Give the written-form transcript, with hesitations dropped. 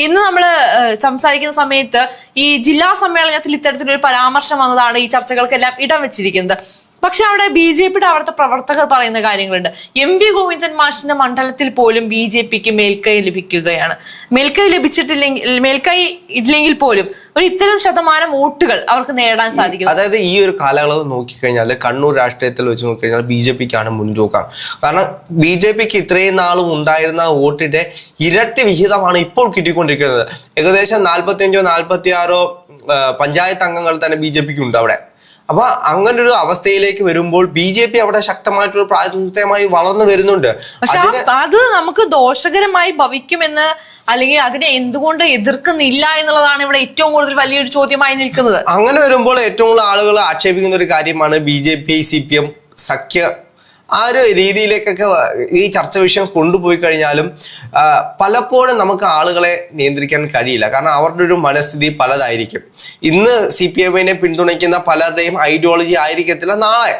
ഇന്ന് നമ്മൾ സംസാരിക്കുന്ന സമയത്ത് ഈ ജില്ലാ സമ്മേളനത്തിൽ ഇത്തരത്തിലൊരു പരാമർശം വന്നതാണ് ഈ ചർച്ചകൾക്കെല്ലാം ഇടം വെച്ചിരിക്കുന്നത്. പക്ഷെ അവിടെ ബി.ജെ.പിയുടെ അവിടുത്തെ പ്രവർത്തകർ പറയുന്ന കാര്യങ്ങളുണ്ട്. എം.വി. ഗോവിന്ദൻ മാഷിന്റെ മണ്ഡലത്തിൽ പോലും ബി.ജെ.പിക്ക് മേൽക്കൈ ലഭിക്കുകയാണ്. മേൽക്കൈ ഇല്ലെങ്കിൽ പോലും ഒരു ഇത്തരം ശതമാനം വോട്ടുകൾ അവർക്ക് നേടാൻ സാധിക്കും. അതായത് ഈ ഒരു കാലയളവ് നോക്കിക്കഴിഞ്ഞാൽ കണ്ണൂർ രാഷ്ട്രീയത്തിൽ വെച്ച് നോക്കിക്കഴിഞ്ഞാൽ ബി.ജെ.പിക്കാണ് മുൻതൂക്കം. കാരണം ബി.ജെ.പിക്ക് ഇത്രയും നാളും ഉണ്ടായിരുന്ന വോട്ടിന്റെ ഇരട്ടി വിഹിതമാണ് ഇപ്പോൾ കിട്ടിക്കൊണ്ടിരിക്കുന്നത്. ഏകദേശം 45-46 പഞ്ചായത്ത് അംഗങ്ങൾ തന്നെ ബി.ജെ.പിക്ക് ഉണ്ട് അവിടെ. അപ്പൊ അങ്ങനൊരു അവസ്ഥയിലേക്ക് വരുമ്പോൾ ബി.ജെ.പി അവിടെ ശക്തമായിട്ടൊരു പ്രാതിനിധ്യമായി വളർന്നു വരുന്നുണ്ട്. പക്ഷെ അത് നമുക്ക് ദോഷകരമായി ഭവിക്കുമെന്ന് അല്ലെങ്കിൽ അതിനെ എന്തുകൊണ്ട് എതിർക്കുന്നില്ല എന്നുള്ളതാണ് ഇവിടെ ഏറ്റവും കൂടുതൽ വലിയൊരു ചോദ്യമായി നിൽക്കുന്നത്. അങ്ങനെ വരുമ്പോൾ ഏറ്റവും കൂടുതൽ ആളുകൾ ആക്ഷേപിക്കുന്ന ഒരു കാര്യമാണ് ബി.ജെ.പി CPM സഖ്യ ആ ഒരു രീതിയിലേക്കൊക്കെ ഈ ചർച്ച വിഷയം കൊണ്ടുപോയി കഴിഞ്ഞാലും പലപ്പോഴും നമുക്ക് ആളുകളെ നിയന്ത്രിക്കാൻ കഴിയില്ല. കാരണം അവരുടെ ഒരു മനസ്ഥിതി പലതായിരിക്കും. ഇന്ന് CPM പിന്തുണയ്ക്കുന്ന പലരുടെയും ഐഡിയോളജി ആയിരിക്കത്തില്ല നാളെ.